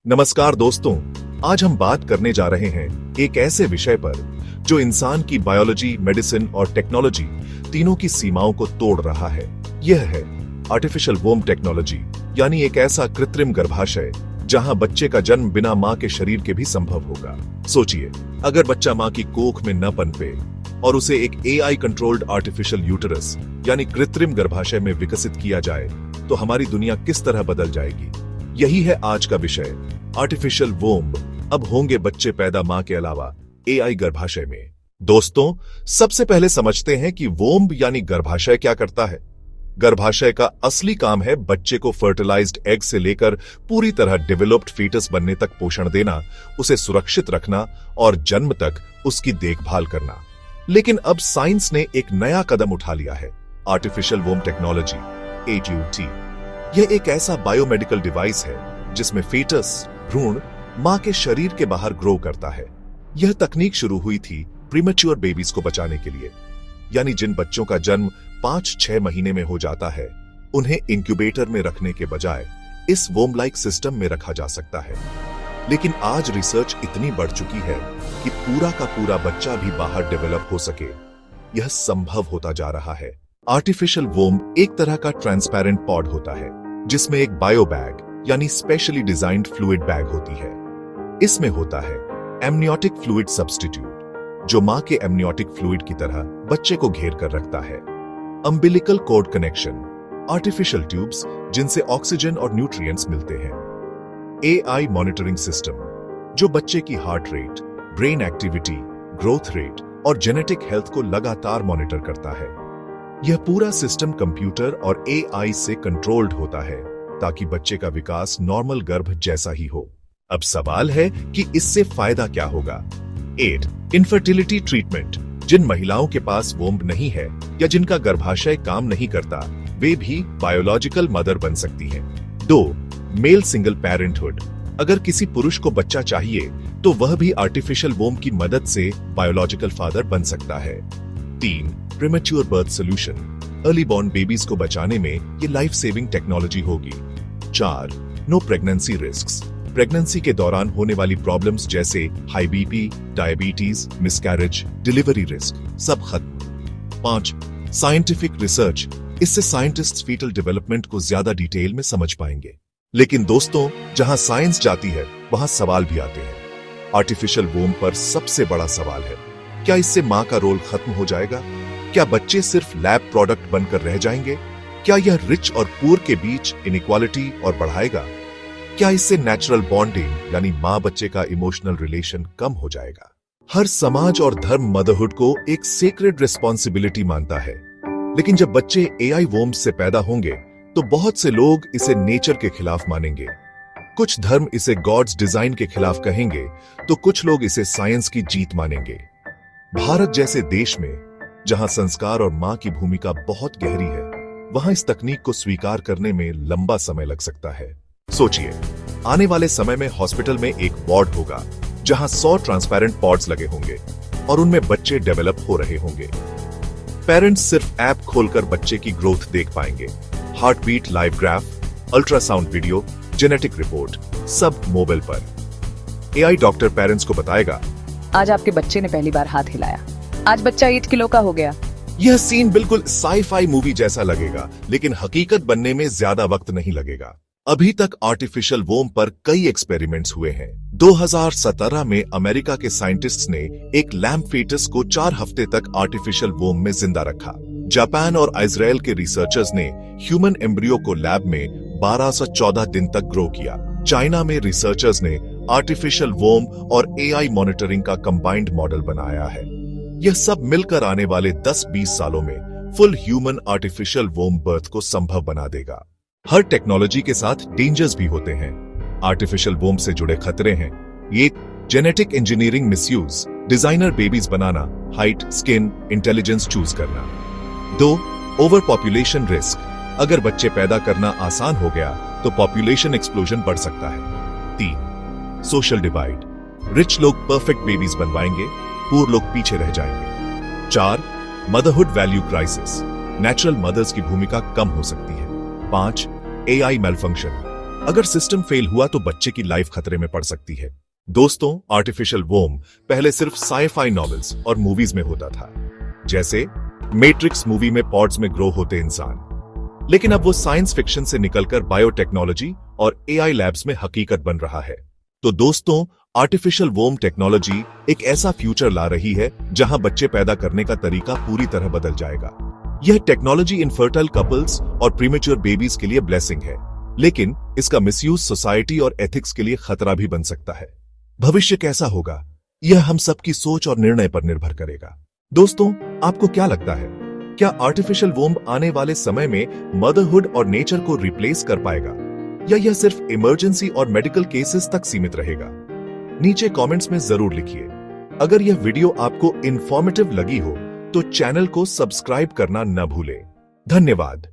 नमस्कार दोस्तों, आज हम बात करने जा रहे हैं एक ऐसे विषय पर जो इंसान की बायोलॉजी, मेडिसिन और टेक्नोलॉजी तीनों की सीमाओं को तोड़ रहा है। यह है आर्टिफिशियल वोम टेक्नोलॉजी, यानी एक ऐसा कृत्रिम गर्भाशय जहां बच्चे का जन्म बिना मां के शरीर के भी संभव होगा। सोचिए, अगर बच्चा मां की कोख में न पनपे और उसे एक एआई कंट्रोल्ड आर्टिफिशियल यूटरस यानी कृत्रिम गर्भाशय में विकसित किया जाए तो हमारी दुनिया किस तरह बदल जाएगी। यही है आज का विषय, आर्टिफिशियल वोम। अब होंगे बच्चे पैदा मां के अलावा एआई गर्भाशय में। दोस्तों, सबसे पहले समझते हैं कि वोम यानी गर्भाशय क्या करता है। गर्भाशय का असली काम है बच्चे को फर्टिलाइज्ड एग से लेकर पूरी तरह डेवलप्ड फीटस बनने तक पोषण देना, उसे सुरक्षित रखना और जन्म तक उसकी देखभाल करना। लेकिन अब साइंस ने एक नया कदम उठा लिया है, आर्टिफिशियल वोम टेक्नोलॉजी, AGUT। यह एक ऐसा बायोमेडिकल डिवाइस है जिसमें फीटस, भ्रूण, मां के शरीर के बाहर ग्रो करता है। यह तकनीक शुरू हुई थी प्रीमेच्योर बेबीज को बचाने के लिए, यानी जिन बच्चों का जन्म 5-6 महीने में हो जाता है, उन्हें इंक्यूबेटर में रखने के बजाय इस वोम लाइक सिस्टम में रखा जा सकता है। लेकिन आज रिसर्च इतनी बढ़ चुकी है कि पूरा का पूरा बच्चा भी बाहर डेवलप हो सके, यह संभव होता जा रहा है। आर्टिफिशियल वोम एक तरह का ट्रांसपेरेंट पॉड होता है जिसमें एक बायो बैग यानी स्पेशली डिजाइंड फ्लूइड बैग होती है। इसमें होता है एमनियोटिक फ्लूइड सब्स्टिट्यूट, जो मां के एमनियोटिक फ्लूइड की तरह बच्चे को घेर कर रखता है। Umbilical cord connection, artificial tubes जिनसे ऑक्सीजन और न्यूट्रिएंट्स मिलते हैं। एआई मॉनिटरिंग सिस्टम, जो बच्चे की heart rate, brain activity, growth rate और जेनेटिक हेल्थ को लगातार मॉनिटर करता है। यह पूरा सिस्टम कंप्यूटर और एआई से कंट्रोल्ड होता है ताकि बच्चे का विकास नॉर्मल गर्भ जैसा ही हो। अब सवाल है कि इससे फायदा क्या होगा। 8. इनफर्टिलिटी ट्रीटमेंट, जिन महिलाओं के पास वोम्ब नहीं है या जिनका गर्भाशय काम नहीं करता, वे भी बायोलॉजिकल मदर बन सकती हैं। 2. मेल सिंगल पेरेंटहुड, अगर किसी पुरुष को बच्चा चाहिए तो वह भी आर्टिफिशियल वोम की मदद से बायोलॉजिकल फादर बन सकता है। 3. Premature birth solution, early born babies को बचाने में ये लाइफ सेविंग टेक्नोलॉजी होगी। 4. नो प्रेगनेंसी रिस्क्स, प्रेगनेंसी के दौरान होने वाली प्रॉब्लम्स जैसे high BP, diabetes, miscarriage, delivery risk सब खत्म। 5. साइंटिफिक रिसर्च, इससे साइंटिस्ट फीटल डेवलपमेंट को ज्यादा डिटेल में समझ पाएंगे। लेकिन दोस्तों, जहां साइंस जाती है वहां सवाल भी आते हैं। आर्टिफिशियल वोम पर सबसे बड़ा सवाल है, क्या इससे मां का रोल खत्म हो जाएगा? क्या बच्चे सिर्फ लैब प्रोडक्ट बनकर रह जाएंगे? क्या यह रिच और पुअर के बीच इनइक्वालिटी और बढ़ाएगा? क्या इससे नेचुरल बॉन्डिंग यानी मां बच्चे का इमोशनल रिलेशन कम हो जाएगा? हर समाज और धर्म मदरहुड को एक सेक्रेड रिस्पॉन्सिबिलिटी मानता है, लेकिन जब बच्चे एआई वोम्स से पैदा होंगे तो बहुत से लोग इसे नेचर के खिलाफ मानेंगे। कुछ धर्म इसे गॉड्स डिजाइन के खिलाफ कहेंगे तो कुछ लोग इसे साइंस की जीत मानेंगे। भारत जैसे देश में जहां संस्कार और मां की भूमिका बहुत गहरी है, वहां इस तकनीक को स्वीकार करने में लंबा समय लग सकता है। सोचिए, आने वाले समय में हॉस्पिटल में एक वार्ड होगा जहां 100 ट्रांसपेरेंट पॉड्स लगे होंगे और उनमें बच्चे डेवलप हो रहे होंगे। पेरेंट्स सिर्फ ऐप खोलकर बच्चे की ग्रोथ देख पाएंगे। Heart beat live graph, ultrasound video, genetic report, सब मोबाइल पर। एआई डॉक्टर पेरेंट्स को बताएगा, आज आपके बच्चे ने पहली बार हाथ हिलाया, आज बच्चा 8 किलो का हो गया। यह सीन बिल्कुल साई-फाई मूवी जैसा लगेगा, लेकिन हकीकत बनने में ज्यादा वक्त नहीं लगेगा। अभी तक आर्टिफिशियल वोम पर कई एक्सपेरिमेंट्स हुए हैं। 2017 में अमेरिका के साइंटिस्ट्स ने एक लैम्प फीटस को 4 हफ्ते तक आर्टिफिशियल वोम में जिंदा रखा। जापान और इजराइल के रिसर्चर्स ने ह्यूमन एम्ब्रियो को लैब में 12 से 14 दिन तक ग्रो किया। चाइना में रिसर्चर्स ने आर्टिफिशियल वोम और एआई मॉनिटरिंग का कंबाइंड मॉडल बनाया है। यह सब मिलकर आने वाले 10-20 सालों में फुल ह्यूमन आर्टिफिशियल वोम बर्थ को संभव बना देगा। हर टेक्नोलॉजी के साथ डेंजर्स भी होते हैं। आर्टिफिशियल वोम से जुड़े खतरे हैं, ये genetic engineering misuse, designer babies बनाना, हाइट, स्किन, इंटेलिजेंस चूज करना। 2. ओवर पॉपुलेशन रिस्क, अगर बच्चे पैदा करना आसान हो गया तो पॉपुलेशन एक्सप्लोजन बढ़ सकता है। 3. सोशल डिवाइड, रिच लोग परफेक्ट बेबीज बनवाएंगे, पुअर लोग पीछे रह जाएंगे। 4. Motherhood value crisis, natural mothers की भूमिका कम हो सकती है। 5. एआई मेलफंक्शन, अगर सिस्टम फेल हुआ तो बच्चे की लाइफ खतरे में पड़ सकती है। दोस्तों, आर्टिफिशियल वोम पहले सिर्फ साई-फाई नॉवेल्स और मूवीज में होता था, जैसे मैट्रिक्स मूवी में पॉड्स में ग्रो होते इंसान। लेकिन अब वो साइंस फिक्शन से निकलकर बायोटेक्नोलॉजी और एआई लैब्स में हकीकत बन रहा है। तो दोस्तों, आर्टिफिशियल वोम टेक्नोलॉजी एक ऐसा फ्यूचर ला रही है जहां बच्चे पैदा करने का तरीका पूरी तरह बदल जाएगा। यह टेक्नोलॉजी इनफर्टाइल कपल्स और प्रीमेच्योर बेबीज के लिए ब्लेसिंग है, लेकिन इसका मिसयूज सोसाइटी और एथिक्स के लिए खतरा भी बन सकता है। भविष्य कैसा होगा, यह हम सबकी सोच और निर्णय पर निर्भर करेगा। दोस्तों, आपको क्या लगता है, क्या आर्टिफिशियल वोम आने वाले समय में मदरहुड और नेचर को रिप्लेस कर पाएगा, या यह सिर्फ इमरजेंसी और मेडिकल केसेस तक सीमित रहेगा? नीचे कमेंट्स में जरूर लिखिए। अगर यह वीडियो आपको इंफॉर्मेटिव लगी हो तो चैनल को सब्सक्राइब करना न भूलें। धन्यवाद।